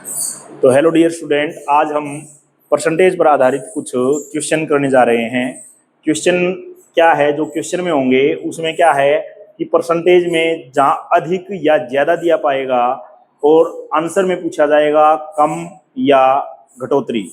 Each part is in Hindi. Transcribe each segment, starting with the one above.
तो हेलो डियर स्टूडेंट, आज हम परसेंटेज पर आधारित कुछ क्वेश्चन करने जा रहे हैं। क्वेश्चन क्या है, जो क्वेश्चन में होंगे उसमें क्या है कि परसेंटेज में जहाँ अधिक या ज़्यादा दिया पाएगा और आंसर में पूछा जाएगा कम या घटोतरी।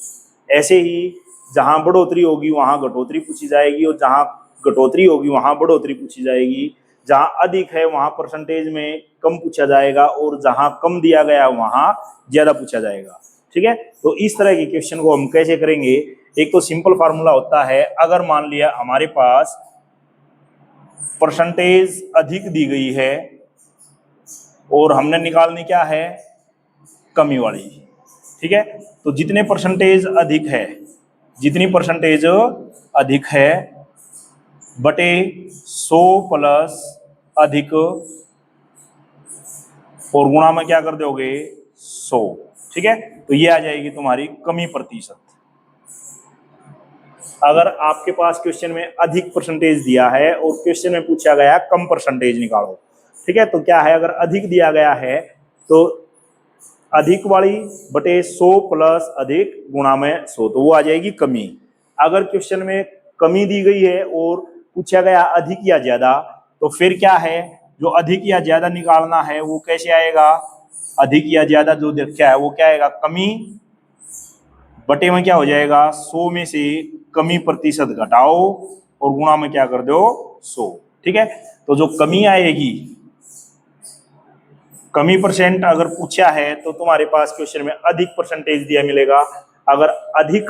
ऐसे ही जहाँ बढ़ोतरी होगी वहाँ घटोतरी पूछी जाएगी और जहाँ घटोतरी होगी वहाँ बढ़ोतरी पूछी जाएगी। जहाँ अधिक है वहाँ परसेंटेज में कम पूछा जाएगा और जहाँ कम दिया गया वहाँ ज्यादा पूछा जाएगा। ठीक है, तो इस तरह के क्वेश्चन को हम कैसे करेंगे। एक तो सिंपल फार्मूला होता है, अगर मान लिया हमारे पास परसेंटेज अधिक दी गई है और हमने निकालनी क्या है, कमी वाली। ठीक है, तो जितने परसेंटेज अधिक है, जितनी परसेंटेज अधिक है बटे 100 प्लस अधिक और गुणा में क्या कर दोगे 100। ठीक है, तो ये आ जाएगी तुम्हारी कमी प्रतिशत। अगर आपके पास क्वेश्चन में अधिक परसेंटेज दिया है और क्वेश्चन में पूछा गया कम परसेंटेज निकालो। ठीक है, तो क्या है, अगर अधिक दिया गया है तो अधिक वाली बटे 100 प्लस अधिक गुणा में 100, तो वो आ जाएगी कमी। अगर क्वेश्चन में कमी दी गई है और पूछा गया अधिक या ज्यादा, तो फिर क्या है, जो अधिक या ज्यादा निकालना है वो कैसे आएगा, अधिक या ज्यादा जो देखा है वो क्या आएगा, कमी बटे में क्या हो जाएगा 100 में से कमी प्रतिशत घटाओ और गुणा में क्या कर दो 100। ठीक है, तो जो कमी आएगी, कमी परसेंट अगर पूछा है तो तुम्हारे पास क्वेश्चन में अधिक परसेंटेज दिया मिलेगा, अगर अधिक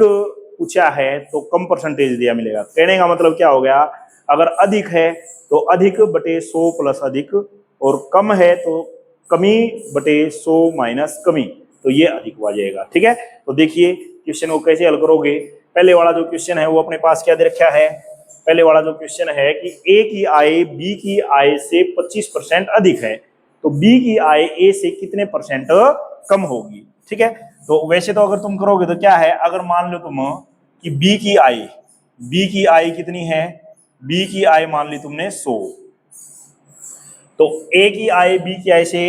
पूछा है तो कम परसेंटेज दिया मिलेगा। कहने का मतलब क्या हो गया, अगर अधिक है तो अधिक बटे 100 प्लस अधिक और कम है तो कमी बटे 100 माइनस कमी, तो ये अधिक आ जाएगा। ठीक है, तो देखिए क्वेश्चन को कैसे हल करोगे। पहले वाला जो क्वेश्चन है वो अपने पास क्या दे रखा है, पहले वाला जो क्वेश्चन है कि ए की आय बी की आय से 25% अधिक है, तो बी की आय ए से कितने परसेंट कम होगी। ठीक है, तो वैसे तो अगर तुम करोगे तो क्या है, अगर मान लो तुम कि बी की आय कितनी है, बी की आय मान ली तुमने 100, तो ए की आय बी की आय से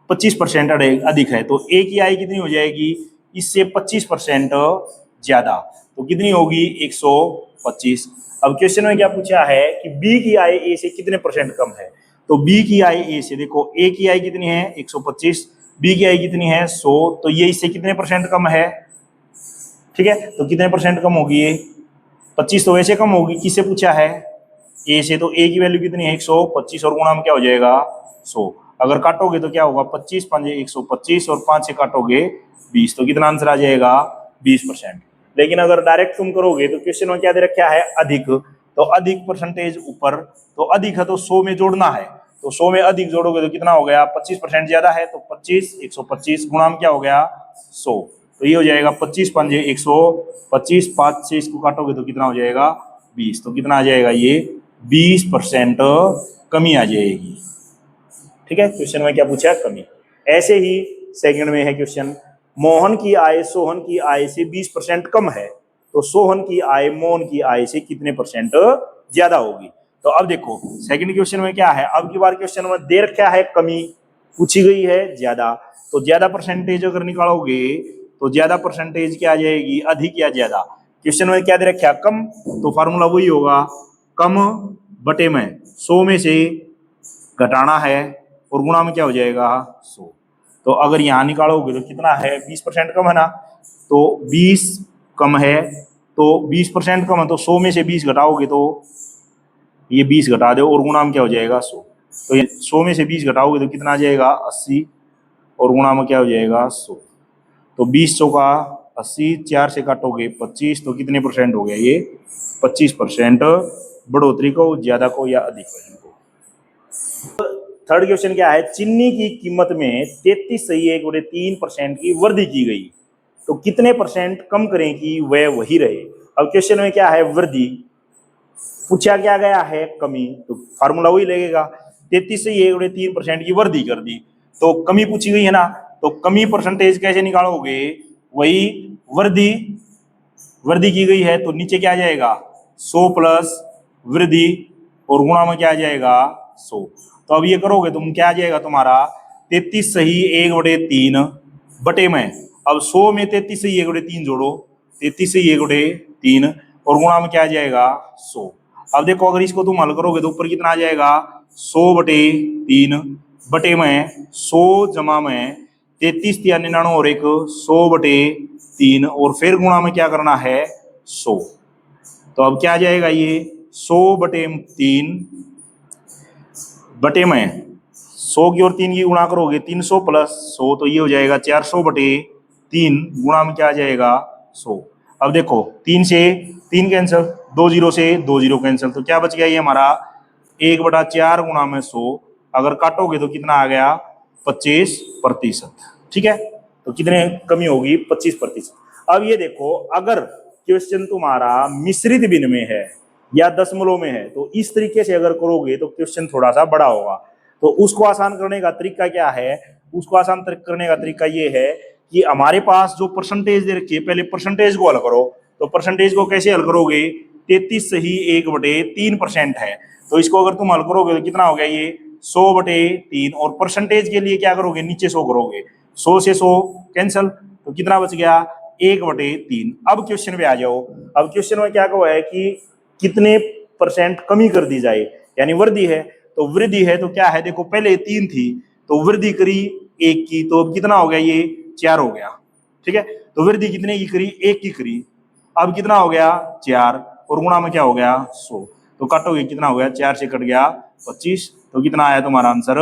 25% अधिक है, तो ए की आय कितनी हो जाएगी, इससे 25% ज्यादा, तो कितनी होगी 125। अब क्वेश्चन में क्या पूछा है कि बी की आय ए से कितने परसेंट कम है, तो बी की आय ए से, देखो ए की आय कितनी है 125, बी की आय कितनी है 100, तो ये इससे कितने परसेंट कम है। ठीक है, तो कितने परसेंट कम होगी ये 25, तो वैसे कम होगी, किससे पूछा है ए से, तो ए की वैल्यू कितनी है 125 और गुणा में क्या हो जाएगा 100। अगर काटोगे तो क्या होगा 25 पंजे 125 और 5 से काटोगे 20, तो कितना आंसर आ जाएगा 20%। लेकिन अगर डायरेक्ट तुम करोगे तो क्वेश्चन में क्या दे रखा है अधिक, तो अधिक परसेंटेज ऊपर, तो अधिक है तो 100 में जोड़ना है, तो 100 में अधिक जोड़ोगे तो कितना हो गया 25% ज्यादा है, तो 25 125 गुणा में क्या हो गया 100, तो ये हो जाएगा 25 पंजे 125, 5 से इसको काटोगे तो कितना हो जाएगा 20, तो कितना आ जाएगा ये 20% कमी आ जाएगी। ठीक है, क्वेश्चन में क्या पूछा है कमी। ऐसे ही सेकंड में है क्वेश्चन, मोहन की आय सोहन की आय से 20% कम है, तो सोहन की आय मोहन की आय से कितने परसेंट ज्यादा होगी। तो अब देखो सेकंड क्वेश्चन में क्या है, अब की बार क्वेश्चन में दे रखा है कमी, पूछी गई है ज्यादा, तो ज्यादा परसेंटेज अगर निकालोगे तो ज्यादा परसेंटेज क्या आ जाएगी, अधिक या ज्यादा। क्वेश्चन में क्या दे रखा है कम, तो फार्मूला वही होगा कम बटे में 100 में से घटाना है और गुणा में क्या हो जाएगा 100। तो अगर यहाँ निकालोगे तो कितना है 20% कम है ना, तो 20 कम है, तो 20% कम है, तो 100 में से 20 घटाओगे तो ये 20 घटा दो और गुणा में क्या हो जाएगा 100, तो ये 100 में से 20 घटाओगे तो कितना आ जाएगा 80 और गुणा में क्या हो जाएगा 100, तो 20 100 का 80, 4 से काटोगे 25, तो कितने परसेंट हो गया ये 25% बढ़ोतरी को, ज्यादा को या अधिक को। थर्ड क्वेश्चन क्या है, चीनी की कीमत में 33.3% की वृद्धि की गई, तो कितने परसेंट कम करें कि वह वही रहे। अब क्वेश्चन में क्या है वृद्धि, पूछा क्या गया है कमी, तो फार्मूला वही लगेगा 33.3% की वृद्धि कर दी, तो कमी पूछी गई है ना, तो कमी परसेंटेज कैसे निकालोगे, वही वृद्धि, वृद्धि की गई है तो नीचे क्या आ जाएगा 100 प्लस वृद्धि और गुणा में क्या आ जाएगा 100। तो अब ये करोगे तुम क्या आ जाएगा तुम्हारा 33 सही 1/3 बटे में, अब 100 में 33 से 1/3 जोड़ो, 33 से 1/3 और गुणा में क्या आ जाएगा 100। अब देखो अगर इसको तुम हल करोगे तो ऊपर कितना आ जाएगा 100/3 बटे में 100 जमा में 33 या 99 और एक 100/3 और फिर गुणा में क्या करना है 100। तो अब क्या आ जाएगा ये 100/3 बटे में 100 की और 3 की गुणा करोगे 300 प्लस 100 तो ये हो जाएगा 400/3 गुणा में क्या आ जाएगा 100। अब देखो 3 से 3 कैंसिल, 2 जीरो से 2 जीरो कैंसिल, तो क्या बच गया ये हमारा 1/4 गुणा में 100। अगर काटोगे तो कितना आ गया 25%। ठीक है, तो कितने कमी होगी 25%। अब ये देखो अगर क्वेश्चन तुम्हारा मिश्रित भिन्न में है या दशमलव में है तो इस तरीके से अगर करोगे तो क्वेश्चन थोड़ा सा बड़ा होगा। तो उसको आसान करने का तरीका क्या है, उसको आसान करने का तरीका ये है कि हमारे पास जो परसेंटेज दे रखी है पहले परसेंटेज को हल करो। तो परसेंटेज को कैसे हल करोगे, 33 सही 1/3% है, तो इसको अगर तुम हल करोगे तो कितना हो गया ये 100/3 और परसेंटेज के लिए क्या करोगे नीचे 100 करोगे, 100 से 100 कैंसिल, तो कितना बच गया 1/3। अब क्वेश्चन पे आ जाओ। अब क्वेश्चन में क्या कहा है कि कितने परसेंट कमी कर दी जाए, यानी वृद्धि है। तो वृद्धि है तो क्या है, देखो पहले 3 थी तो वृद्धि करी 1 की, तो अब कितना हो गया ये 4 हो गया। ठीक है, तो वृद्धि कितने की करी 1 की करी, अब कितना हो गया 4 और गुणा में क्या हो गया 100। तो काटोगे कितना हो गया 4 से कट गया 25, तो कितना आया तुम्हारा आंसर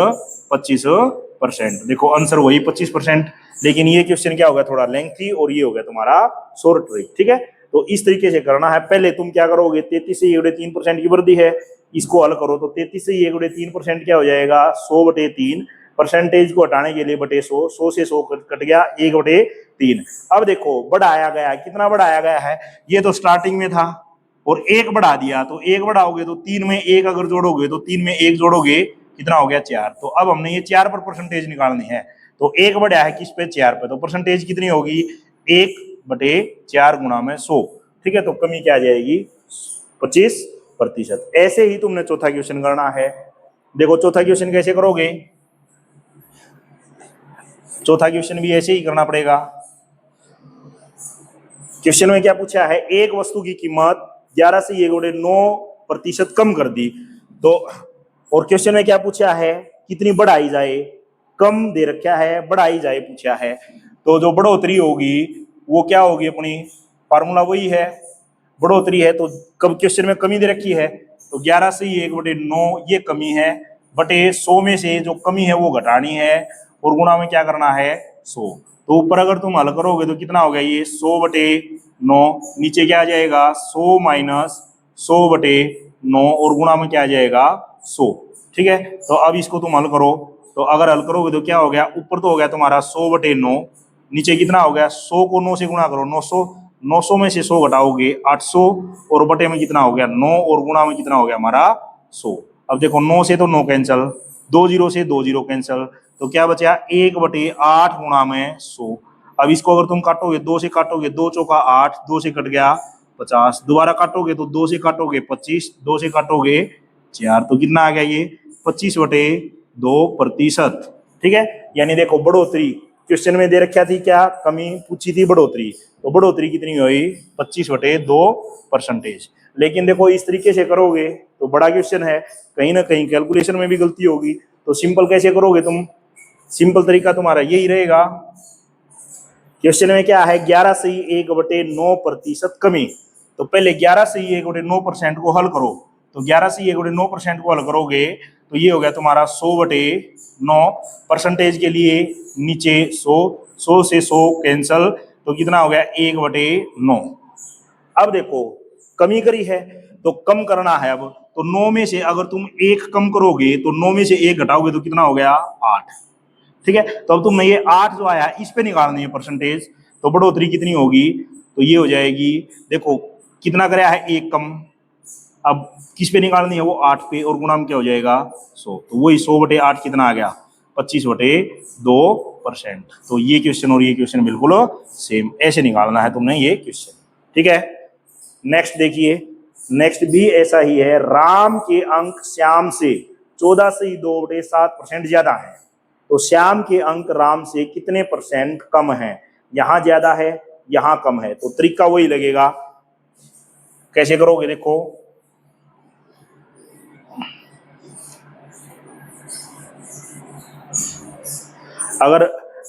25%। देखो आंसर वही 25%, लेकिन ये क्वेश्चन क्या हो गया थोड़ा लेंथी और ये हो गया तुम्हारा शॉर्ट ट्रिक। ठीक है, तो इस तरीके से करना है। पहले तुम क्या करोगे 33 से 1/3% की वृद्धि है, इसको हल करो तो 33 से 1/3% क्या हो जाएगा 100/3, परसेंटेज को हटाने के लिए बटे 100, 100 से 100 कट गया 1/3। अब देखो बढ़ाया गया, कितना बढ़ाया गया है, ये तो स्टार्टिंग में था और 1 बढ़ा दिया, तो 1 बढ़ाओगे तो 3 में 1 अगर जोड़ोगे तो 3 में 1 जोड़ोगे कितना हो गया 4। तो अब हमने ये 4 पर परसेंटेज निकालनी है, तो 1 बढ़ा है किस पे 4 पे, तो परसेंटेज कितनी होगी 1/4 गुणा में 100। ठीक है, तो कमी क्या आ जाएगी 25%। ऐसे ही तुमने चौथा क्वेश्चन करना है। देखो चौथा क्वेश्चन कैसे करोगे, चौथा क्वेश्चन भी ऐसे ही करना पड़ेगा। क्वेश्चन में क्या पूछा है, एक वस्तु की कीमत 11 से 1/9% कम कर दी, तो और क्वेश्चन में क्या पूछा है कितनी बढ़ाई जाए, कम दे रखा है बढ़ाई जाए पूछा है। तो जो बढ़ोतरी होगी वो क्या होगी, अपनी फार्मूला वही है, बढ़ोतरी है तो कब क्वेश्चन में कमी दे रखी है तो 11 से 1/9 ये कमी है, बटे 100 में से जो कमी है वो घटानी है और गुणा में क्या करना है 100। तो ऊपर अगर तुम हल करोगे तो कितना हो गया ये 100/9, नीचे क्या आ जाएगा 100 माइनस 100/9 और गुणा में क्या आ जाएगा 100। ठीक है, तो अब इसको तुम हल करो, तो अगर हल करोगे तो क्या हो गया, ऊपर तो हो गया तुम्हारा 100/9, नीचे कितना हो गया 100 को 9 से गुणा करो 900, 900 में से 100 घटाओगे 800 और बटे में कितना हो गया 9 और गुणा में कितना हो गया हमारा 100। अब देखो 9 से तो 9 कैंसिल, 2 जीरो से 2 जीरो कैंसिल, तो क्या बचा 1/8 गुणा में 100। अब इसको अगर तुम काटोगे 2 से काटोगे 2 चौका 8, 2 से कट गया 50, दोबारा काटोगे तो 2 से काटोगे 25, 2 से काटोगे 4, तो कितना आ गया ये 25/2%। ठीक है, यानी देखो बढ़ोतरी क्वेश्चन में दे रखा थी क्या, कमी पूछी थी बढ़ोतरी, तो बढ़ोतरी कितनी हुई 25/2%। लेकिन देखो इस तरीके से करोगे तो बड़ा क्वेश्चन है, कहीं ना कहीं कैलकुलेशन में भी गलती होगी। तो सिंपल कैसे करोगे तुम, सिंपल तरीका तुम्हारा यही रहेगा। क्वेश्चन में क्या है 11 से 1/9% कमी, तो पहले 11 से 1/9% को हल करो, तो 11 से 1/9% को हल करोगे तो ये हो गया तुम्हारा 100/9, परसेंटेज के लिए नीचे 100, 100 से 100 कैंसल, तो कितना हो गया 1/9। अब देखो कमी करी है तो कम करना है, अब तो 9 में से अगर तुम 1 कम करोगे तो 9 में से 1 घटाओगे तो कितना हो गया 8। ठीक है, तो अब तुमने ये 8 जो आया इस पे निकालनी है परसेंटेज, तो बढ़ोतरी कितनी होगी, तो ये हो जाएगी, देखो कितना कराया है 1 कम, अब किस पे निकालनी है वो 8 पे और गुणा में क्या हो जाएगा 100, तो वही 100/8 कितना आ गया 25/2%। तो ये क्वेश्चन और ये क्वेश्चन बिल्कुल सेम, ऐसे निकालना है तुमने ये क्वेश्चन। ठीक है, नेक्स्ट देखिए, नेक्स्ट भी ऐसा ही है, राम के अंक श्याम से 14 से 2/7% ज्यादा है। तो तो श्याम के अंक राम से कितने % कम है, यहां ज्यादा है यहां कम है, तो तरीका वही लगेगा। कैसे करोगे देखो, अगर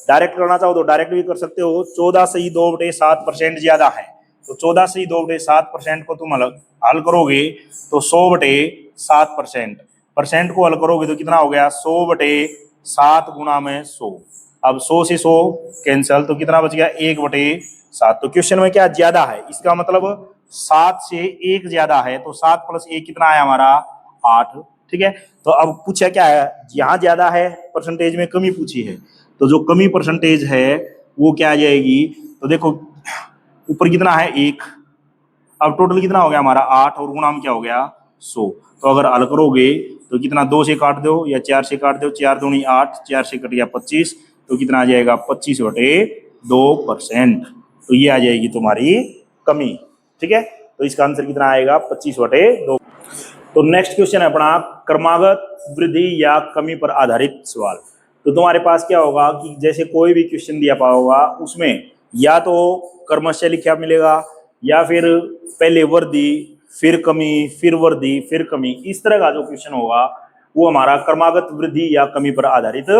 डायरेक्ट करना चाहो तो डायरेक्ट भी कर सकते हो। 14 सही 2/7% ज्यादा है, तो 14 सही 2/7% को तुम अलग हल करोगे तो 100/7%, परसेंट को हल करोगे तो कितना हो गया 100/7 गुणा में 100। अब 100 से 100 कैंसल, तो कितना बच गया 1/7। तो क्वेश्चन में क्या ज्यादा है, इसका मतलब 7 से 1 ज्यादा है, तो 7 + 1 कितना आया हमारा 8। ठीक है, तो अब पूछा क्या है, यहाँ ज्यादा है परसेंटेज में कमी पूछी है, तो जो कमी परसेंटेज है वो क्या आ जाएगी, तो देखो ऊपर कितना है 1, अब टोटल कितना हो गया हमारा 8 और गुणाम क्या हो गया 100। तो अगर हल करोगे तो कितना 2 से काट दो या 4 से काट दो, 4 दूनी 8, 4 से कट गया 25, तो कितना आ जाएगा 25/2%। तो ये आ जाएगी तुम्हारी कमी। ठीक है, तो इसका आंसर कितना आएगा 25/2। तो नेक्स्ट क्वेश्चन है अपना क्रमागत वृद्धि या कमी पर आधारित सवाल। तो तुम्हारे पास क्या होगा कि जैसे कोई भी क्वेश्चन दिया होगा उसमें या तो क्रमशः लिखा मिलेगा या फिर पहले वृद्धि फिर कमी फिर वृद्धि फिर कमी, इस तरह का जो क्वेश्चन होगा वो हमारा क्रमागत वृद्धि या कमी पर आधारित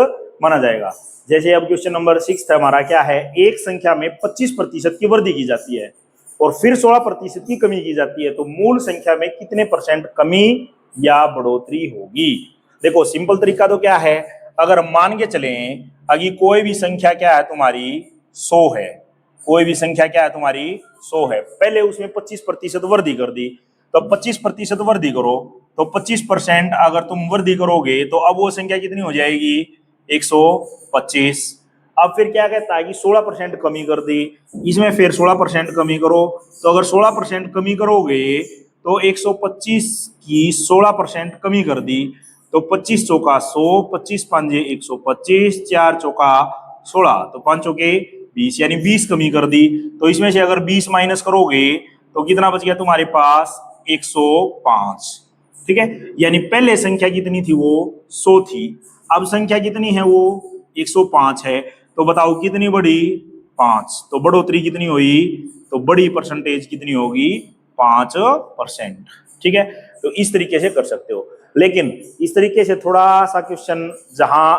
माना जाएगा। जैसे अब क्वेश्चन नंबर 6 हमारा क्या है, एक संख्या में 25% की वृद्धि की जाती है और फिर 16% की कमी की जाती है, तो मूल संख्या में कितने % कमी या बढ़ोतरी होगी। देखो सिंपल तरीका तो क्या है, अगर मान के चलें अगर कोई भी संख्या क्या है तुम्हारी 100 है, कोई भी संख्या क्या है तुम्हारी 100 है, पहले उसमें 25% वृद्धि कर दी, तो 25% वृद्धि करो, तो 25% अगर तुम वृद्धि करोगे तो अब वो संख्या कितनी हो जाएगी 125। अब फिर क्या कहता है कि 16% कमी कर दी, इसमें फिर 16% कमी करो, तो अगर 16% कमी करोगे तो 125 की 16% कमी कर दी, तो 25 चौका 100, 25 पांजे 125, 4 चौका 16, तो 5 चौके 20, यानी 20 कमी कर दी। तो इसमें से अगर 20 माइनस करोगे तो कितना बच गया तुम्हारे पास 105। ठीक है, यानी पहले संख्या कितनी थी वो 100 थी, अब संख्या कितनी है वो 105 है, तो बताओ कितनी बढ़ी 5, तो बढ़ोतरी कितनी हुई, तो बड़ी परसेंटेज कितनी होगी 5%। ठीक है, तो इस तरीके से कर सकते हो, लेकिन इस तरीके से थोड़ा सा क्वेश्चन जहां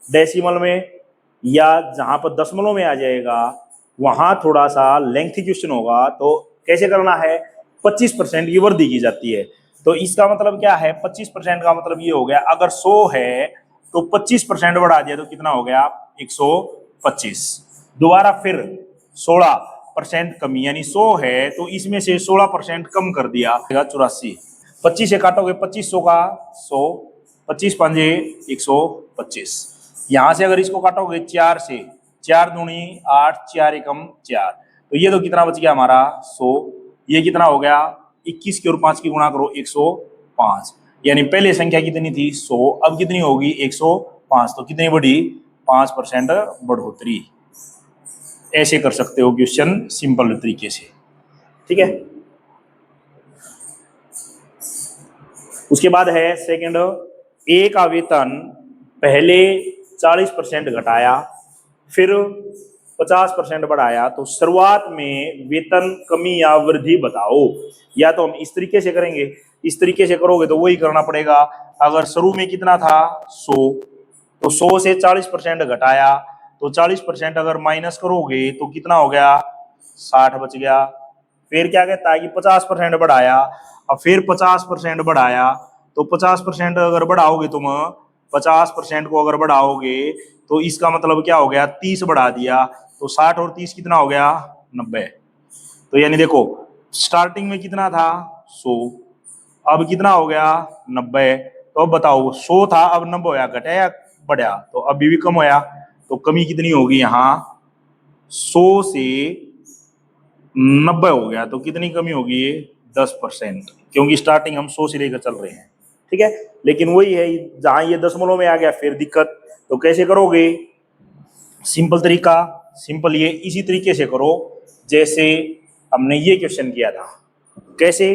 डेसिमल में या जहां पर दशमलव में आ जाएगा वहां थोड़ा सा लेंथी क्वेश्चन होगा। तो कैसे करना है, 25% की वृद्धि की जाती है, तो इसका मतलब क्या है 25% का मतलब ये हो गया अगर 100 है तो 25% बढ़ा दिया तो कितना हो गया 125। दोबारा फिर 16% कमी, यानी 100 है तो इसमें से 16% कम कर दिया 84। 25 से काटोगे 2500 का 100, 25 पांजे 125। यहां से अगर इसको काटोगे 4 से, 4 दूनी 8, 4 एकम 4, तो ये तो कितना बच गया हमारा 100, ये कितना हो गया 21 की और 5 की गुणा करो 105, यानी पहले संख्या कितनी थी 100, अब कितनी होगी 105, तो कितनी बढ़ी 5% बढ़ोतरी। ऐसे कर सकते हो क्वेश्चन सिंपल तरीके से। ठीक है, उसके बाद है सेकंड, ए का वेतन पहले 40% घटाया फिर 50% बढ़ाया, तो शुरुआत में वेतन कमी या वृद्धि बताओ। या तो हम इस तरीके से करेंगे, इस तरीके से करोगे तो वही करना पड़ेगा। अगर शुरू में कितना था 100, तो 100 से 40% घटाया, तो 40% अगर माइनस करोगे तो कितना हो गया 60 बच गया। फिर क्या कहता है कि 50% बढ़ाया, अब फिर 50% बढ़ाया, तो 50% अगर बढ़ाओगे तुम, 50% को अगर बढ़ाओगे तो इसका मतलब क्या हो गया 30 बढ़ा दिया, तो 60 और 30 कितना हो गया 90। तो यानी देखो स्टार्टिंग में कितना था 100, अब कितना हो गया 90, तो अब बताओ 100 था अब 90 होया, घटा या बढ़ा, तो अभी भी कम होया, तो कमी कितनी होगी यहाँ 100 से 90 हो गया, तो कितनी कमी होगी 10%, क्योंकि स्टार्टिंग हम 100 से लेकर चल रहे हैं। ठीक है, लेकिन वही है जहां ये दशमलव में आ गया फिर दिक्कत। तो कैसे करोगे, सिंपल तरीका, सिंपल ये इसी तरीके से करो जैसे हमने ये क्वेश्चन किया था। कैसे,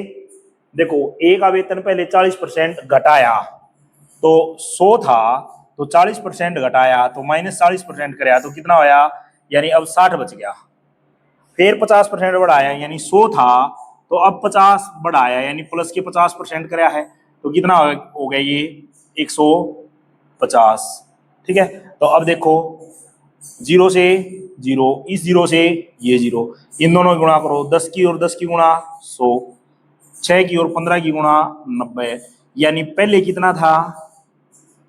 देखो ए का वेतन पहले 40% घटाया, तो 100 था तो 40% घटाया तो -40% कराया तो कितना होया, यानी अब 60 बच गया। फिर 50% बढ़ाया यानी 100 था तो अब 50 बढ़ाया यानी प्लस के 50% कराया है तो कितना हो गया ये 150। ठीक है, तो अब देखो 0 से 0, इस 0 से ये 0, इन दोनों की गुणा करो, 10 की और 10 की गुणा 100, 6 की और 15 की गुणा 90, यानी पहले कितना था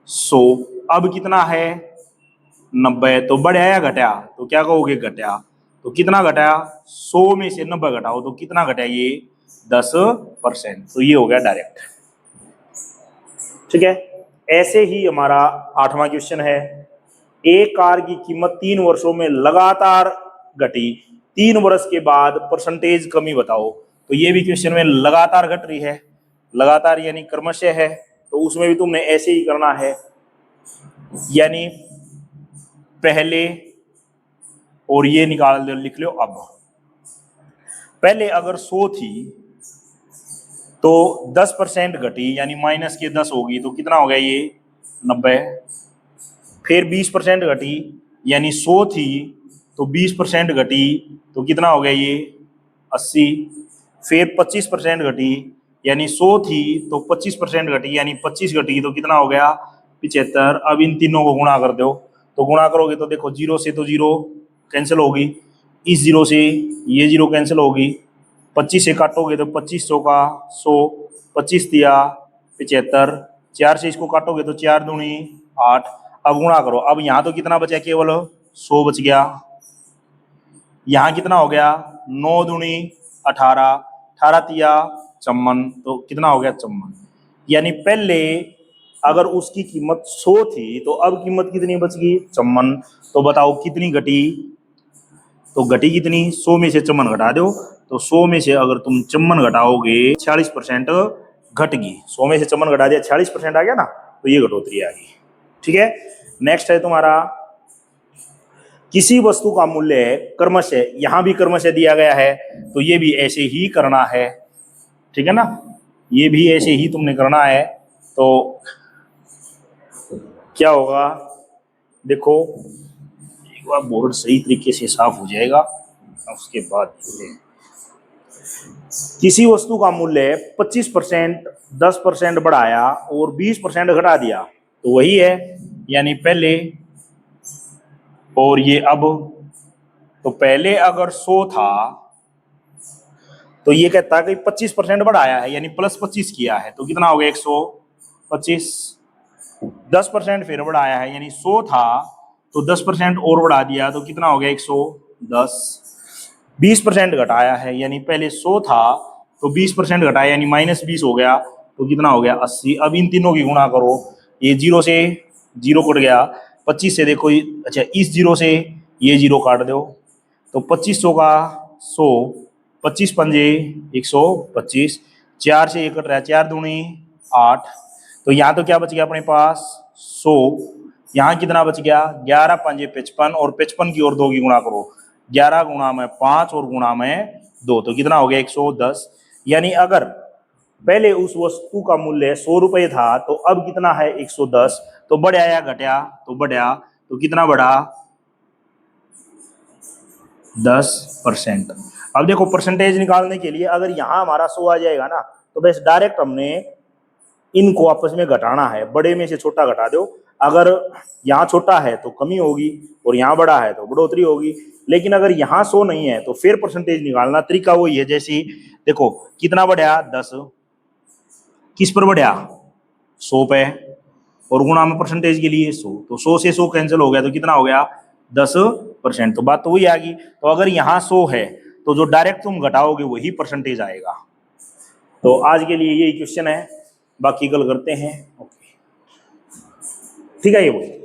100, अब कितना है 90। तो बढ़ा या घटा, तो क्या कहोगे घटा। तो कितना घटा, 100 में से 90 घटाओ तो कितना घटा ये 10%। तो ये हो गया डायरेक्ट। ठीक है, ऐसे ही हमारा 8वां क्वेश्चन है, एक कार की कीमत 3 वर्षों में लगातार घटी, 3 वर्ष के बाद परसेंटेज कमी बताओ। तो ये भी क्वेश्चन में लगातार घट रही है, लगातार यानी क्रमशः है, तो उसमें भी तुमने ऐसे ही करना है, यानी पहले और ये निकाल दो, लिख लो। अब पहले अगर 100 थी तो 10% घटी यानी माइनस के 10 होगी तो कितना हो गया ये 90। फिर 20% घटी यानी 100 थी तो 20% घटी तो कितना हो गया ये 80। फिर 25% घटी यानी 100 थी तो 25% घटी यानी 25 घटी तो कितना हो गया 75। अब इन तीनों को गुणा कर दो, तो गुणा करोगे तो देखो 0 से तो 0 कैंसिल होगी, इस 0 से ये 0 कैंसिल होगी, 25 से काटोगे तो 2500 का 100, 25 दिया 75, 4 से इसको काटोगे तो 4 दूनी 8। अब गुणा करो, अब यहाँ तो कितना बचा, केवल 100 बच गया। यहाँ कितना हो गया 9 दूनी 18, 18 तिया 54, तो कितना हो गया 54। यानी पहले अगर उसकी कीमत 100 थी तो अब कीमत कितनी बच गई 54। तो बताओ कितनी घटी, तो घटी कितनी, 100 में से 54 घटा दो, तो 100 में से अगर तुम 54 घटाओगे 46% घट गई। 100 में से 54 घटा दिया 46% आ गया ना, तो ये घटोतरी आ गई। ठीक है, नेक्स्ट है तुम्हारा, किसी वस्तु का मूल्य क्रमशः, यहां भी क्रमशः दिया गया है तो ये भी ऐसे ही करना है। ठीक है ना, ये भी ऐसे ही तुमने करना है। तो क्या होगा, देखो एक बार बोर्ड सही तरीके से साफ हो जाएगा उसके बाद। किसी वस्तु का मूल्य 25% 10% बढ़ाया और 20% घटा दिया तो वही है, यानी पहले और ये अब। तो पहले अगर 100 था तो ये कहता है कि 25% बढ़ाया है यानी प्लस 25 किया है तो कितना हो गया 125। 10% फिर बढ़ाया है यानी 100 था तो 10% और बढ़ा दिया तो कितना हो गया 110। 20% घटाया है यानी पहले 100 था तो 20% घटाया यानी -20 हो गया तो कितना हो गया 80। अब इन तीनों की गुणा करो, ये 0 से 0 कट गया, 25 से देखो, अच्छा इस 0 से ये 0 काट दो तो 2500 का 100, 25 पंजे 125, 4 से 1 कट रहा है, 4 दूनी 8। तो यहाँ तो क्या बच गया अपने पास 100, यहाँ कितना बच गया 11 पंजे 55 और 55 की और 2 की गुणा करो, 11 गुणा में 5 और गुणा में 2 तो कितना हो गया 110। यानी अगर पहले उस वस्तु का मूल्य 100 रुपये था तो अब कितना है 110। तो बढ़ा या घटा, तो बढ़ा, तो कितना बढ़ा 10%। अब देखो परसेंटेज निकालने के लिए अगर यहाँ हमारा 100 आ जाएगा ना तो बस डायरेक्ट हमने इनको आपस में घटाना है, बड़े में से छोटा घटा दो। अगर यहाँ छोटा है तो कमी होगी और यहाँ बड़ा है तो बढ़ोतरी होगी, लेकिन अगर यहाँ 100 नहीं है तो फिर परसेंटेज निकालना तरीका वही है। जैसे देखो कितना बढ़ा 10, किस पर बढ़ा 100 पे, और गुणा में परसेंटेज के लिए 100, तो 100 से 100 कैंसिल हो गया तो कितना हो गया 10%। तो बात तो वही आ गई। तो अगर यहाँ 100 है तो जो डायरेक्ट तुम घटाओगे वही परसेंटेज आएगा। तो आज के लिए यही क्वेश्चन है, बाकी कल करते हैं। ओके, ठीक है, ये बोलिए।